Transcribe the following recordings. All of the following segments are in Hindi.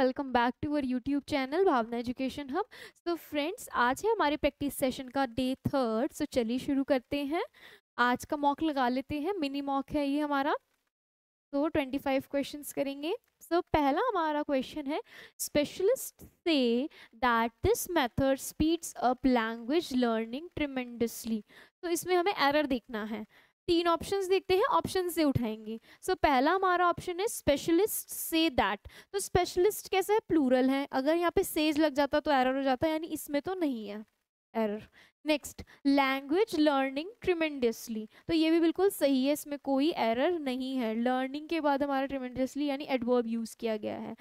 Welcome back to our YouTube channel Bhavna Education Hub. So friends, आज है हमारे प्रैक्टिस सेशन का डे 3। सो चलिए शुरू करते हैं। आज का मॉक लगा लेते हैं, मिनी मॉक है ये हमारा। तो 25 क्वेश्चंस करेंगे। सो पहला हमारा क्वेश्चन है, specialist say that this method speeds up language learning tremendously. तो इसमें हमें एरर देखना है। 3 ऑप्शंस देखते हैं, ऑप्शन से उठाएंगे। सो पहला हमारा ऑप्शन है स्पेशलिस्ट से दैट। तो स्पेशलिस्ट कैसा है, प्लूरल है। अगर यहाँ पे सेज लग जाता तो एरर हो जाता, यानी इसमें तो नहीं है error. Next, language learning tremendously. तो ये भी बिल्कुल सही है, इसमें कोई एरर नहीं है। लर्निंग के बाद हमारा ट्रिमेंडसली यानी एडवर्ब यूज किया गया है।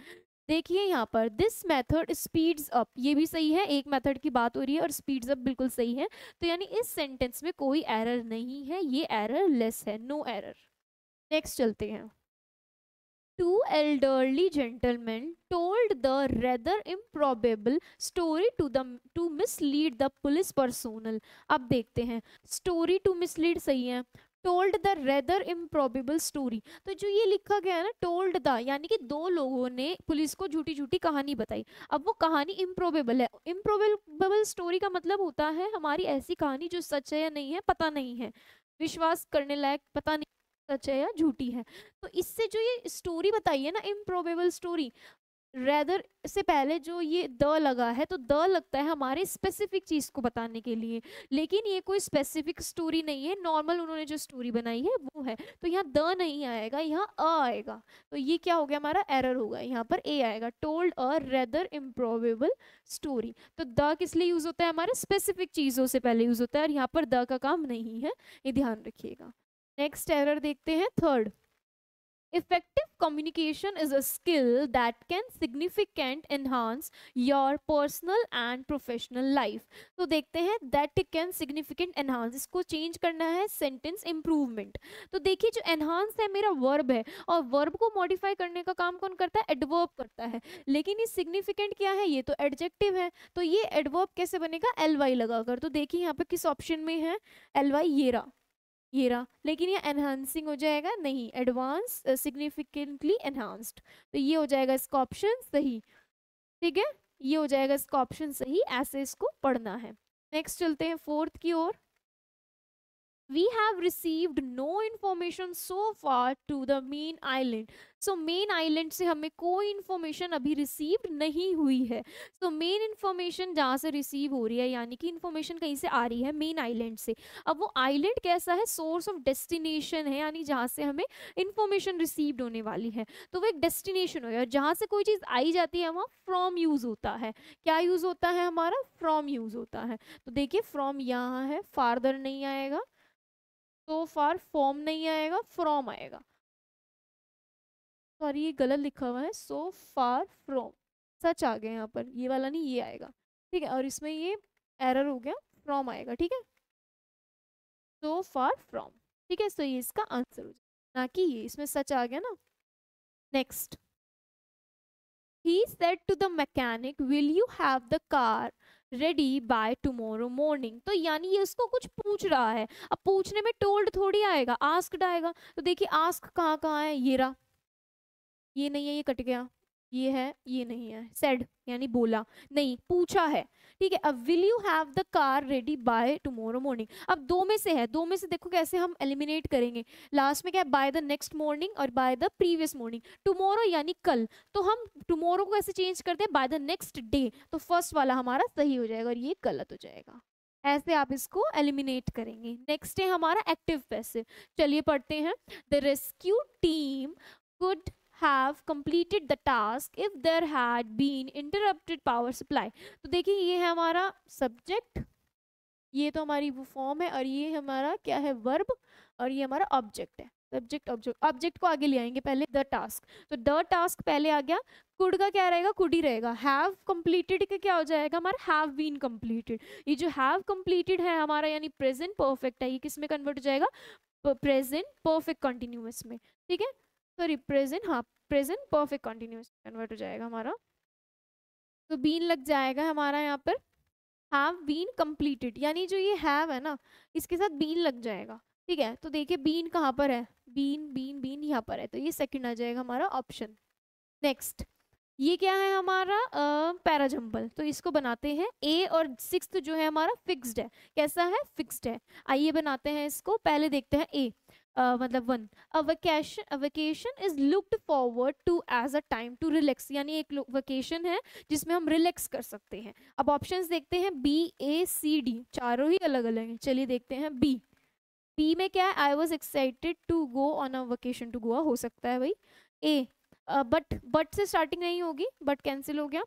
देखिए यहाँ पर दिस मेथड स्पीड्स अप, ये भी सही है, एक मेथड की बात हो रही है और स्पीड्स अप बिल्कुल सही है। तो यानी इस सेंटेंस में कोई एरर नहीं है, ये एरर लेस है, नो एरर। नेक्स्ट चलते हैं। Two elderly gentlemen told the rather improbable story to mislead the police personnel। अब देखते हैं, स्टोरी टू मिसलीड सही है, told the rather improbable story. तो जो ये लिखा गया है ना, टोल्ड द, यानी कि दो लोगों ने पुलिस को झूठी झूठी कहानी बताई। अब वो कहानी इम्प्रोबेबल है। इम्प्रोबेबल स्टोरी का मतलब होता है हमारी ऐसी कहानी जो सच है या नहीं है पता नहीं है, विश्वास करने लायक पता नहीं सच है या झूठी है। तो इससे जो ये स्टोरी बताई है ना, इम्प्रोबेबल स्टोरी, रेदर से पहले जो ये द लगा है, तो द लगता है हमारे स्पेसिफिक चीज को बताने के लिए, लेकिन ये कोई स्पेसिफिक स्टोरी नहीं है, नॉर्मल उन्होंने जो स्टोरी बनाई है वो है। तो यहाँ द नहीं आएगा, यहाँ अ आएगा। तो ये क्या हो गया, हमारा एरर होगा, यहाँ पर ए आएगा, टोल्ड अ रेदर इम्प्रोबेबल स्टोरी। तो द किस लिए यूज होता है, हमारे स्पेसिफिक चीजों से पहले यूज होता है, और यहाँ पर द का काम नहीं है, ये ध्यान रखिएगा। नेक्स्ट एरर देखते हैं, third. Effective communication is a skill that can significant enhance your personal and professional life। तो देखते हैं that can significant enhance, इसको चेंज करना है sentence improvement। तो देखिए जो enhance है मेरा verb है, और verb को modify करने का काम कौन करता है, adverb करता है। लेकिन ये significant क्या है, ये तो adjective है। तो ये adverb कैसे बनेगा, ly लगाकर। तो देखिए यहाँ पे किस ऑप्शन में है ly, ये रहा। लेकिन ये एनहांसिंग हो जाएगा, नहीं, एडवांस सिग्निफिकेंटली एनहांस्ड। तो ये हो जाएगा इसका ऑप्शन सही, ठीक है, ये हो जाएगा इसका ऑप्शन सही, ऐसे इसको पढ़ना है। नेक्स्ट चलते हैं फोर्थ की ओर। We have received no information so far to the main island। So main island से हमें कोई information अभी received नहीं हुई है। So main information जहाँ से receive हो रही है, यानी कि information कहीं से आ रही है, main island से। अब वो island कैसा है, source of destination है, यानी जहाँ से हमें information received होने वाली है। तो वो एक destination हो गया, जहाँ से कोई चीज़ आई जाती है वहाँ from use होता है। क्या use होता है, हमारा from use होता है। तो देखिए from यहाँ है, farther नहीं आएगा, so far फॉर्म नहीं आएगा, फ्रॉम आएगा। सॉरी ये गलत लिखा हुआ है, सो फार फ्रॉम, सच आ गया यहाँ पर, ये वाला नहीं, ये आएगा, ठीक है। और इसमें ये एरर हो गया, फ्रॉम आएगा, ठीक है, सो फार फ्रॉम, ठीक है। तो ये इसका आंसर हो जाएगा, ना कि ये, इसमें सच आ गया ना। Next, he said to the mechanic, will you have the car ready by tomorrow morning। तो यानी ये उसको कुछ पूछ रहा है। अब पूछने में टोल्ड थोड़ी आएगा, आस्क्ड आएगा। तो देखिए आस्क कहाँ कहाँ है, ये रहा, ये नहीं है, ये कट गया, ये है, ये नहीं है। सेड यानी बोला, नहीं पूछा है, ठीक है। अब will you have the car ready by tomorrow morning. अब दो में से है, दो में से देखो कैसे हम एलिमिनेट करेंगे। लास्ट में क्या है, बाय द नेक्स्ट मॉर्निंग और by the previous morning. Tomorrow यानी कल, तो हम टुमारो को ऐसे चेंज करते हैं बाय द नेक्स्ट डे। तो फर्स्ट वाला हमारा सही हो जाएगा और ये गलत हो जाएगा। ऐसे आप इसको एलिमिनेट करेंगे। नेक्स्ट है हमारा एक्टिव पैसिव। चलिए पढ़ते हैं। The rescue team could have completed the task if there had been interrupted power supply। तो देखिए ये है हमारा सब्जेक्ट, ये तो हमारी वो फॉर्म है, और ये हमारा क्या है, वर्ब, और ये हमारा ऑब्जेक्ट है। सब्जेक्ट ऑब्जेक्ट, ऑब्जेक्ट को आगे ले आएंगे पहले, द टास्क। तो द टास्क पहले आ गया, कुड का क्या रहेगा, कुड ही रहेगा। हैव कंप्लीटेड का क्या हो जाएगा, हमारा हैव बीन कंप्लीटेड। ये जो हैव कंप्लीटेड है हमारा यानी प्रेजेंट परफेक्ट है, ये किस में कन्वर्ट हो जाएगा, प्रेजेंट परफेक्ट कंटिन्यूअस में, ठीक है। सॉरी प्रेजेंट, हाँ प्रेजेंट परफेक्ट कंटिन्यूअस कन्वर्ट हो जाएगा हमारा। तो बीन लग जाएगा हमारा यहाँ पर, हैव बीन कंप्लीटेड, यानी जो ये हैव है ना इसके साथ बीन लग जाएगा, ठीक है। तो देखिए बीन कहाँ पर है, बीन बीन बीन यहाँ पर है, तो ये सेकंड आ जाएगा हमारा ऑप्शन। नेक्स्ट, ये क्या है हमारा पैराजम्बल, तो इसको बनाते हैं ए, और सिक्स्थ जो है हमारा फिक्स्ड है। कैसा है? फिक्स्ड है। आइए बनाते हैं इसको। पहले देखते हैं ए, मतलब one. A vacation is looked forward to as a time to relax, यानी एक वेकेशन है जिसमें हम रिलैक्स कर सकते हैं। अब ऑप्शंस देखते हैं बी, ए, सी, डी, चारों ही अलग अलग हैं। चलिए देखते हैं बी। बी में क्या है? I was excited to go on a vacation to Goa, हो सकता है भाई। ए, बट से स्टार्टिंग नहीं होगी, बट कैंसिल हो गया।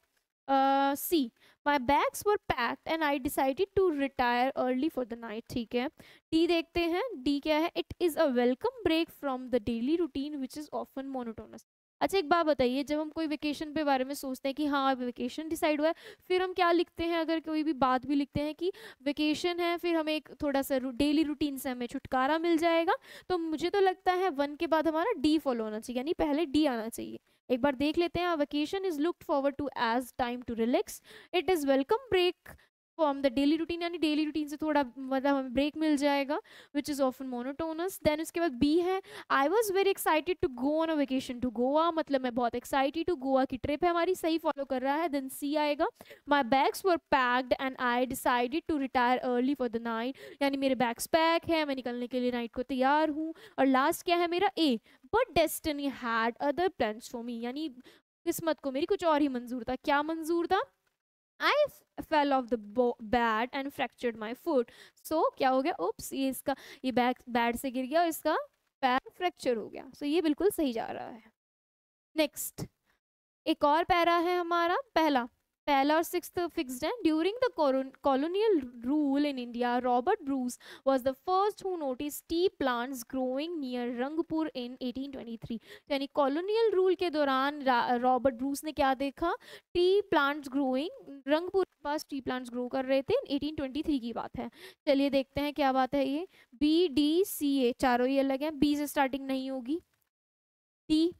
See, my bags were packed and I decided to retire early for the night, ठीक है। डी देखते हैं, डी क्या है? It is a welcome break from the daily routine which is often monotonous. अच्छा एक बात बताइए, जब हम कोई वेकेशन पे बारे में सोचते हैं कि हाँ वेकेशन डिसाइड हुआ है, फिर हम क्या लिखते हैं? अगर कोई भी बात भी लिखते हैं कि वेकेशन है, फिर हमें एक थोड़ा सा डेली रूटीन से हमें छुटकारा मिल जाएगा, तो मुझे तो लगता है वन के बाद हमारा डी फॉलो होना चाहिए, यानी पहले डी आना चाहिए। एक बार देख लेते हैं। Vacation is looked forward to as time to relax, it is welcome break from the daily routine, यानी डेली रूटीन से थोड़ा मतलब हमें ब्रेक मिल जाएगा, which is often monotonous. Then उसके बाद बी है, I was very excited to go on a vacation to Goa, मतलब मैं बहुत एक्साइटेड टू गोवा की ट्रिप है हमारी, सही फॉलो कर रहा है। देन सी आएगा, my bags were packed and I decided to retire early for the night, यानी मेरे बैग्स पैक है, मैं निकलने के लिए नाइट को तैयार हूँ। और लास्ट क्या है मेरा? A, but destiny had other plans for me, यानी किस्मत को मेरी कुछ और ही मंजूर था। क्या मंजूर था? I fell off the bed and fractured my foot. सो क्या हो गया? उप्स, ये इसका ये बैग बैड से गिर गया और इसका पैर फ्रैक्चर हो गया। सो ये बिल्कुल सही जा रहा है। नेक्स्ट, एक और पैरा है हमारा। पहला पहला और सिक्स्थ फिक्स्ड है। During the colonial rule in India, Robert Bruce was the first who notice tea plants growing near Rangpur in 1823, यानी कॉलोनियल रूल के दौरान रॉबर्ट ब्रूस ने क्या देखा? टी प्लांट्स ग्रोइंग, रंगपुर के पास टी प्लांट्स ग्रो कर रहे थे। 1823 की बात है। चलिए देखते हैं क्या बात है ये। बी, डी, सी, ए, चारों ही अलग हैं। बी से स्टार्टिंग नहीं होगी। D,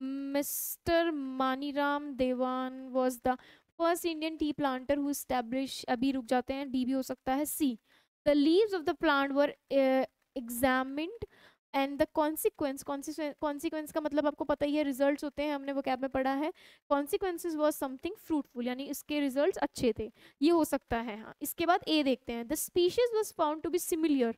mister Maniram Dewan was the first Indian tea planter who establish, अभी रुक जाते हैं, डी भी हो सकता है। See, the leaves of the plant were examined and the consequence, consequence का मतलब आपको पता ही है, रिजल्ट्स होते हैं, हमने वो कैब में पढ़ा है। कॉन्सिक्वेंसेज वॉज समथिंग फ्रूटफुल, यानी इसके रिजल्ट्स अच्छे थे, ये हो सकता है। हाँ, इसके बाद ए देखते हैं। The species was found to be similar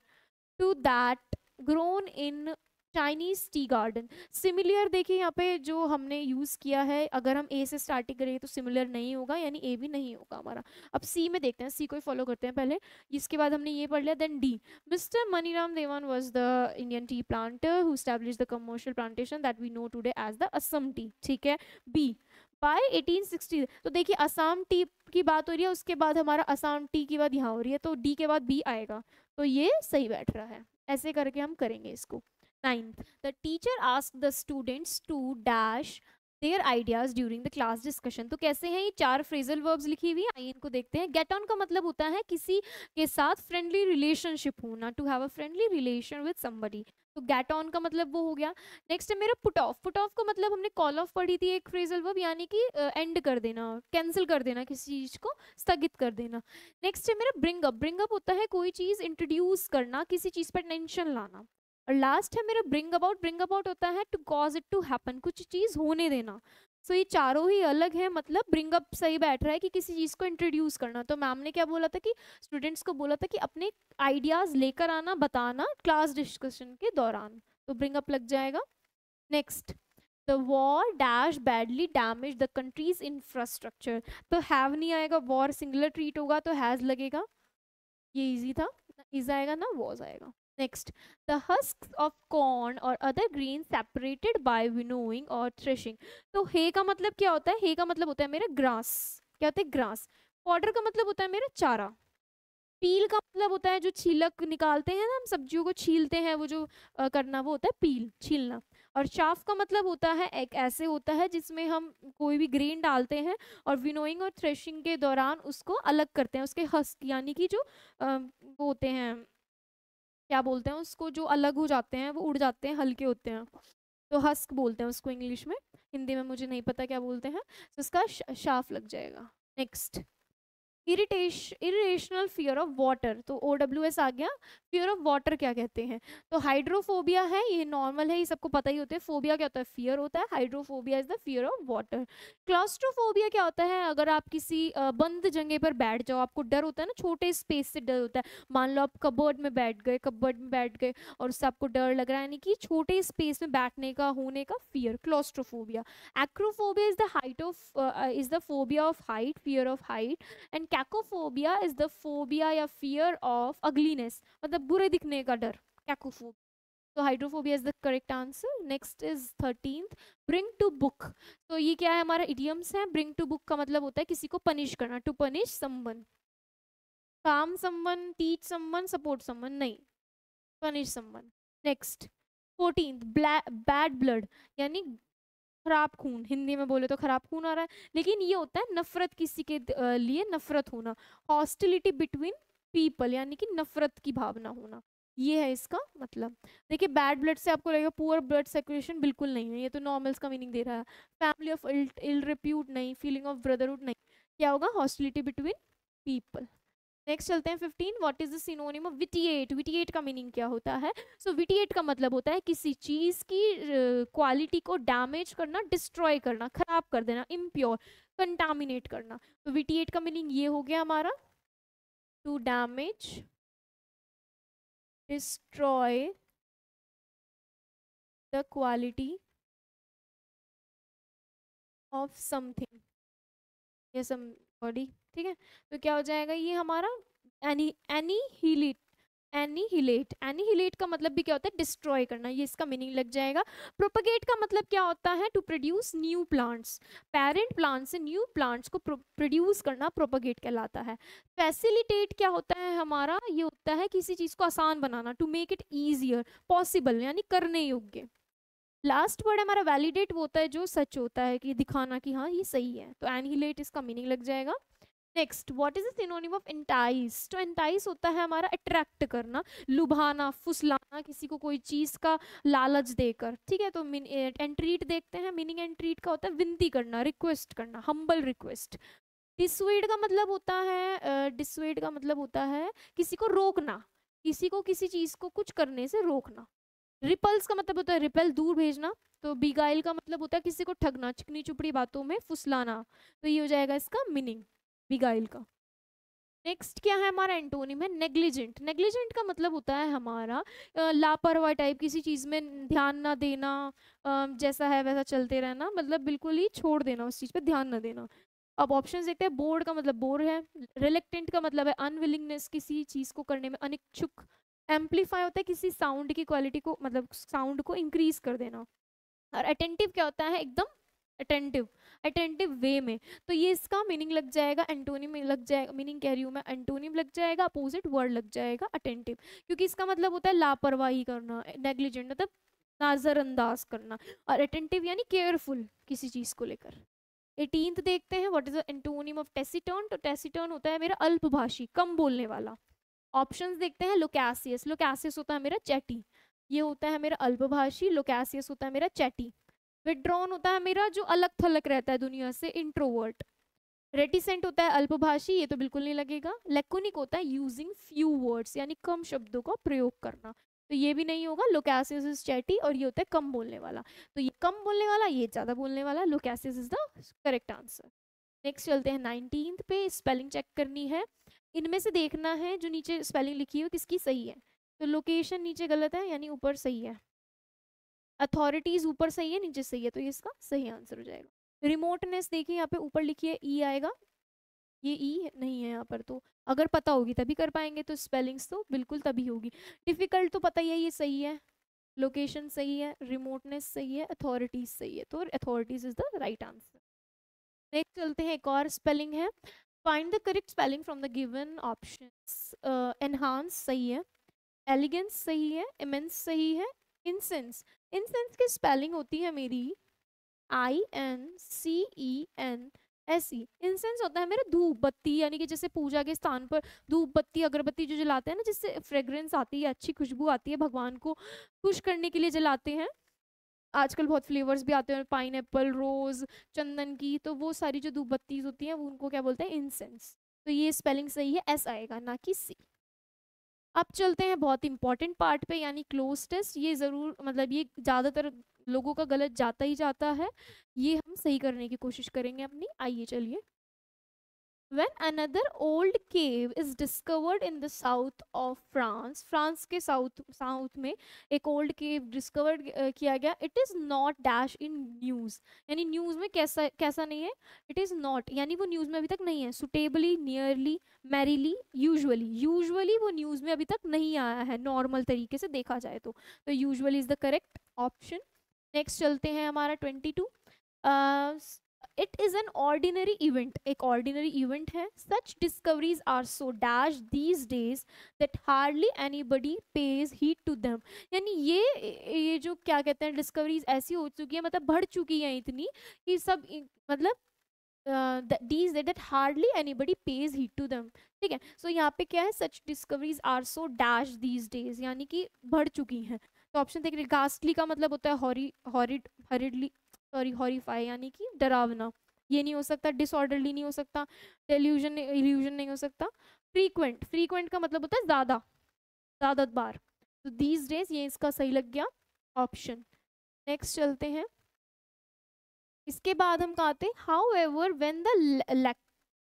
to that grown in Chinese tea garden. Similar देखिए यहाँ पे जो हमने यूज़ किया है, अगर हम ए से स्टार्टिंग करेंगे तो सिमिलर नहीं होगा, यानी ए भी नहीं होगा हमारा। अब सी में देखते हैं, सी को ही फॉलो करते हैं पहले, इसके बाद हमने ये पढ़ लिया। Then D, mister Maniram Dewan was the Indian tea planter who establish the commercial plantation that we know today as the Assam tea, ठीक है। बी, बाय 1860, तो देखिए असम टी की बात हो रही है, उसके बाद हमारा असम टी की बात यहाँ हो रही है, तो डी के बाद बी आएगा, तो ये सही बैठ रहा है। ऐसे करके हम करेंगे इसको। Ninth, the teacher ask the students to dash their ideas during the class discussion. तो कैसे हैं ये? चार फ्रेजल वर्ब्स लिखी हुई है, आइए इनको देखते हैं। गेट ऑन का मतलब होता है किसी के साथ फ्रेंडली रिलेशनशिप होना, to have a friendly relation with somebody, तो गेट ऑन का मतलब वो हो गया। नेक्स्ट है मेरा पुट ऑफ। पुट ऑफ का मतलब हमने कॉल ऑफ पढ़ी थी, एक फ्रेजल वर्ब, यानी कि एंड कर देना, कैंसिल कर देना, किसी चीज को स्थगित कर देना। नेक्स्ट है मेरा ब्रिंग अप। ब्रिंग अप होता है कोई चीज इंट्रोड्यूस करना, किसी चीज पर टेंशन लाना। और लास्ट है मेरा ब्रिंग अबाउट। ब्रिंग अबाउट होता है to cause it to happen, कुछ चीज होने देना। सो ये चारों ही अलग है, मतलब ब्रिंग अप सही बैठ रहा है कि किसी चीज को इंट्रोड्यूस करना। तो मैम ने क्या बोला था कि स्टूडेंट्स को बोला था कि अपने आइडियाज लेकर आना, बताना क्लास डिस्कशन के दौरान, तो ब्रिंग अप लग जाएगा। Next, the war dash badly damage the countries infrastructure, तो हैव नहीं आएगा, वॉर सिंगुलर ट्रीट होगा तो हैज लगेगा, ये इजी था, इज आएगा ना, वॉज आएगा। Next, the husk of corn और other green separated by winnowing और थ्रेशिंग, तो हे का मतलब क्या होता है? हे का मतलब होता है मेरा ग्रास, क्या होता है? ग्रास। फॉडर का मतलब होता है मेरा चारा। पील का मतलब होता है जो छीलक निकालते हैं ना, हम सब्जियों को छीलते हैं, वो जो करना, वो होता है पील, छीलना। और शाफ का मतलब होता है एक ऐसे होता है जिसमें हम कोई भी ग्रेन डालते हैं और विनोइंग और थ्रेशिंग के दौरान उसको अलग करते हैं, उसके हस्क, यानी कि जो वो होते हैं, क्या बोलते हैं उसको, जो अलग हो जाते हैं, वो उड़ जाते हैं, हल्के होते हैं, तो हस्क बोलते हैं उसको इंग्लिश में। हिंदी में मुझे नहीं पता क्या बोलते हैं, तो इसका शाफ लग जाएगा। नेक्स्ट, इरिटेशनल फियर ऑफ वाटर, तो OWS आ गया। फियर ऑफ वाटर क्या कहते हैं? तो हाइड्रोफोबिया है, ये नॉर्मल है, ये सबको पता ही होता है। फोबिया क्या होता है? फियर होता है। Hydrophobia is the fear of water. Claustrophobia क्या होता है? अगर आप किसी बंद जगह पर बैठ जाओ, आपको डर होता है ना, छोटे स्पेस से डर होता है। मान लो आप कबर्ड में बैठ गए और उससे आपको डर लग रहा है, यानी कि छोटे स्पेस में बैठने का, होने का fear, claustrophobia. Acrophobia is the height of is the phobia of height, fear of height. And cacophobia is the phobia या फियर ऑफ अगलीनेस, मतलब बुरे दिखने का डर, कैकोफोबिया। तो hydrophobia is the correct answer. Next is 13th, bring to book. तो ये क्या है? हमारा इडियम्स है। ब्रिंग टू बुक का मतलब होता है किसी को पनिश करना, to punish someone, calm someone, teach someone, support someone, नहीं, punish someone. Next 14th, bad blood, यानी खराब खून, हिंदी में बोले तो खराब खून आ रहा है, लेकिन ये होता है नफरत, किसी के लिए नफरत होना। हॉस्टिलिटी बिटवीन पीपल, यानी कि नफरत की भावना होना, ये है इसका मतलब। देखिए बैड ब्लड से आपको लगेगा पुअर ब्लड सर्कुलेशन, बिल्कुल नहीं है, ये तो नॉर्मल्स का मीनिंग दे रहा है। फैमिली ऑफ इल रिप्यूट नहीं, फीलिंग ऑफ ब्रदरहुड नहीं, क्या होगा? Hostility between people. नेक्स्ट चलते हैं 15, what is the synonym of vitiate? Vitiate का मीनिंग क्या होता है? सो विटिएट का मतलब होता है किसी चीज की क्वालिटी को डैमेज करना, डिस्ट्रॉय करना, खराब कर देना, इम्प्योर, कंटामिनेट करना। तो विटिएट का मीनिंग ये हो गया हमारा, to damage, destroy the quality of something या समबॉडी। ठीक है, तो क्या हो जाएगा ये हमारा? एनीहिलेट। एनीहिलेट का मतलब भी क्या होता है? डिस्ट्रॉय करना, ये इसका मीनिंग लग जाएगा। प्रोपगेट का मतलब क्या होता है? To produce new plants, parent plant से न्यू प्लांट्स को प्रोड्यूस करना प्रोपगेट कहलाता है। फैसिलिटेट क्या होता है हमारा? ये होता है किसी चीज को आसान बनाना, to make it easier, possible, यानी करने योग्य। लास्ट वर्ड हमारा वैलिडेट, वो होता है जो सच होता है, कि दिखाना कि हाँ ये सही है, तो एनहिलेट इसका मीनिंग लग जाएगा। Next, what is the synonym of entice? तो एंटाइस होता है हमारा अट्रैक्ट करना, लुभाना, फुसलाना, किसी को कोई चीज का लालच देकर। ठीक है, तो एंट्रीट देखते हैं। मीनिंग एंट्रीट का होता है विनती करना, रिक्वेस्ट करना, हम्बल रिक्वेस्ट। डिसवेड का मतलब होता है डिसवेड का मतलब होता है किसी को रोकना, किसी को किसी चीज को कुछ करने से रोकना। रिपल्स का मतलब होता है रिपेल, दूर भेजना। तो बिगाइल का मतलब होता है किसी को ठगना, चिकनी चुपड़ी बातों में फुसलाना। तो ये हो जाएगा इसका मीनिंग, बिगाइल का। नेक्स्ट क्या है हमारा? एंटोनिम है नेग्लिजेंट। नेग्लिजेंट का मतलब होता है हमारा लापरवाही टाइप, किसी चीज में ध्यान ना देना, जैसा है वैसा चलते रहना, मतलब बिल्कुल ही छोड़ देना, उस चीज पे ध्यान ना देना। अब ऑप्शंस देखते हैं। बोर्ड का मतलब बोर है। रिलेक्टेंट का मतलब है अनविलिंगनेस, किसी चीज को करने में अनिच्छुक। एम्पलीफाई होता है किसी साउंड की क्वालिटी को, मतलब साउंड को इंक्रीज कर देना। और अटेंटिव क्या होता है? एकदम अटेंटिव, अटेंटिव वे में। तो ये इसका मीनिंग लग जाएगा, एंटोनिम लग जाएगा, मीनिंग कह रही हूँ मैं, एंटोनिम लग जाएगा, अपोजिट वर्ड लग जाएगा अटेंटिव, क्योंकि इसका मतलब होता है लापरवाही करना, नेग्लिजेंट मतलब नजरअंदाज करना, और अटेंटिव यानी केयरफुल किसी चीज को लेकर। 18th देखते हैं, what is the antonym of taciturn? तो टेसिटर्न होता है मेरा अल्पभाषी, कम बोलने वाला। ऑप्शंस देखते हैं। लोकैसियस, लोकैसियस होता है मेरा चैटी, ये होता है मेरा अल्पभाषी। लोकैसियस होता है मेरा चैटी। विड्रॉन होता है मेरा जो अलग थलग रहता है दुनिया से, इंट्रोवर्ट। रेटिसेंट होता है अल्पभाषी, ये तो बिल्कुल नहीं लगेगा। लेकोनिक होता है यूजिंग फ्यू वर्ड्स, यानी कम शब्दों का प्रयोग करना, तो ये भी नहीं होगा। लोकैसियस इज चैटी, और ये होता है कम बोलने वाला, तो ये कम बोलने वाला, ये ज्यादा बोलने वाला। Loquacious is the correct answer. Next चलते हैं 19th पे, स्पेलिंग चेक करनी है। इनमें से देखना है जो नीचे स्पेलिंग लिखी है किसकी सही है। तो लोकेशन नीचे गलत है, यानी ऊपर सही है। अथॉरिटीज ऊपर सही है, नीचे सही है, तो ये इसका सही आंसर हो जाएगा। रिमोटनेस देखिए यहाँ पे ऊपर लिखिए ई आएगा, ये ई नहीं है यहाँ पर, तो अगर पता होगी तभी कर पाएंगे, तो स्पेलिंग्स तो बिल्कुल तभी होगी। डिफिकल्ट तो पता ही है, ये सही है। लोकेशन सही है, रिमोटनेस सही है, अथॉरिटीज सही है, तो authorities is the right answer. Next चलते हैं, एक और स्पेलिंग है। Find the correct spelling from the given options. Enhance सही है, एलिगेंस सही है, इमेंस सही है, इंसेंस। इंसेंस की स्पेलिंग होती है मेरी INCENSE। इंसेंस होता है मेरा धूप बत्ती, यानी कि जैसे पूजा के स्थान पर धूप बत्ती अगरबत्ती जो जलाते हैं ना, जिससे फ्रेग्रेंस आती है, अच्छी खुशबू आती है, भगवान को खुश करने के लिए जलाते हैं। आजकल बहुत फ्लेवर्स भी आते हैं, पाइनएप्पल, रोज, चंदन की, तो वो सारी जो धूप बत्ती होती हैं वो उनको क्या बोलते हैं? इंसेंस। तो ये स्पेलिंग सही है, एस आएगा ना कि सी। अब चलते हैं बहुत इंपॉर्टेंट पार्ट पे, यानी क्लोज टेस्ट। ये ज़रूर मतलब ये ज़्यादातर लोगों का गलत जाता ही जाता है, ये हम सही करने की कोशिश करेंगे अपनी। आइए चलिए। When another old cave is discovered in the south of France, France के साउथ में एक ओल्ड केव डिस्कवर्ड किया गया। It is not dash in news, यानी न्यूज़ में कैसा कैसा नहीं है, इट इज़ नॉट यानी वो न्यूज़ में अभी तक नहीं है। Suitably, nearly, merrily, usually, usually वो न्यूज़ में अभी तक नहीं आया है नॉर्मल तरीके से देखा जाए तो usually is the correct option. Next चलते हैं हमारा 22। It is an ordinary event, एक ऑर्डिनरी इवेंट है। Such discoveries are so dash these days that hardly anybody pays heed to them, यानी ये जो क्या कहते हैं डिस्कवरीज ऐसी हो चुकी है, मतलब बढ़ चुकी है इतनी कि सब मतलब these that hardly anybody pays heed to them। ठीक है, सो यहाँ पे क्या है, such discoveries are so dash these days, यानी कि बढ़ चुकी हैं। तो ऑप्शन देख रहे, गास्टली का मतलब होता है हॉरिडली, सॉरी हॉरिफाई, यानी कि डरावना, ये नहीं हो सकता। डिसऑर्डरली नहीं हो सकता। डेल्यूजन इल्यूजन नहीं हो सकता। फ्रीक्वेंट, फ्रीक्वेंट का मतलब होता है ज़्यादा, ज़्यादा बार। तो दीज डेज ये इसका सही लग गया ऑप्शन। नेक्स्ट चलते हैं। इसके बाद हम कहते हैं how ever when the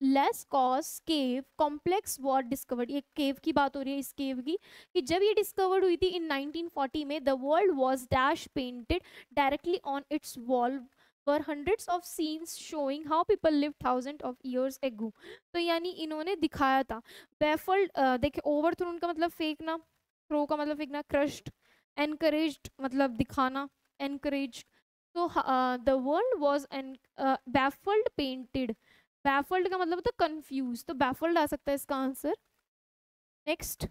less cost cave complex war discovered, ये केव की बात हो रही है इस केव की, कि जब ये डिस्कवर्ड हुई थी इन 1940 में, the world was dash painted directly on it's wall were hundreds of scenes showing how people live thousand of years ago. तो यानी इन्होंने दिखाया था। बैफल्ड, देखिए ओवरथ्रोन का मतलब फेंकना, थ्रो का मतलब फेंकना, क्रश्ड, एनकरेज्ड मतलब दिखाना, एनकरेज्ड। तो the world was an baffled painted, baffled का मतलब होता है कंफ्यूज, तो बैफल्ड आ सकता है इसका answer. Next,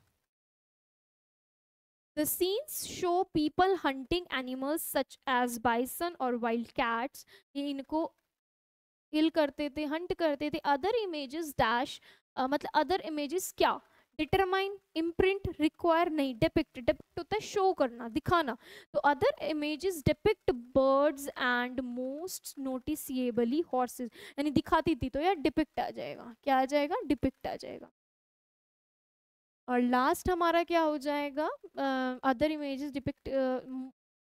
the scenes show people hunting animals such as bison और वाइल्ड कैट्स, ये इनको किल करते थे, हंट करते थे। अदर इमेजेस डैश, मतलब अदर इमेजेस क्या, डिटरमाइन, इम्प्रिंट, रिक्वायर नहीं, डिपिक्ट, डिपिक्ट होता है शो करना, दिखाना। तो other images depict birds and most noticeably horses, यानी दिखाती थी तो यार डिपिक्ट आ जाएगा, क्या आ जाएगा, डिपिक्ट आ जाएगा। और लास्ट हमारा क्या हो जाएगा, other images depict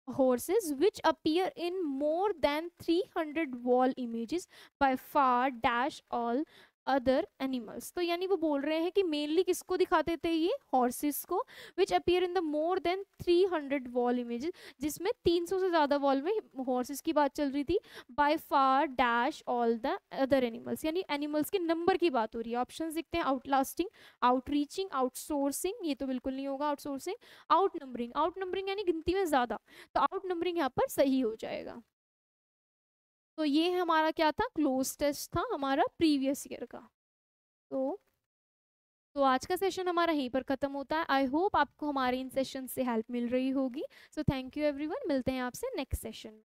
horses which appear in more than 300 wall images by far dash all other animals. तो यानी वो बोल रहे हैं कि मेनली किसको दिखाते थे ये, हॉर्सेस को, which appear in the more than 300 wall images, जिसमें 300 से ज़्यादा वॉल में हॉर्सेस की बात चल रही थी। By far dash all the other animals, यानी एनिमल्स के नंबर की बात हो रही है। ऑप्शन दिखते हैं, आउटलास्टिंग, आउटरीचिंग, आउटसोर्सिंग, ये तो बिल्कुल नहीं होगा outsourcing, out numbering, out numbering यानी गिनती में ज़्यादा, तो आउट नंबरिंग यहाँ पर सही हो जाएगा। तो ये हमारा क्या था, क्लोज टेस्ट था हमारा प्रीवियस ईयर का। तो आज का सेशन हमारा यहीं पर ख़त्म होता है। आई होप आपको हमारे इन सेशन से हेल्प मिल रही होगी। सो थैंक यू एवरीवन, मिलते हैं आपसे नेक्स्ट सेशन में।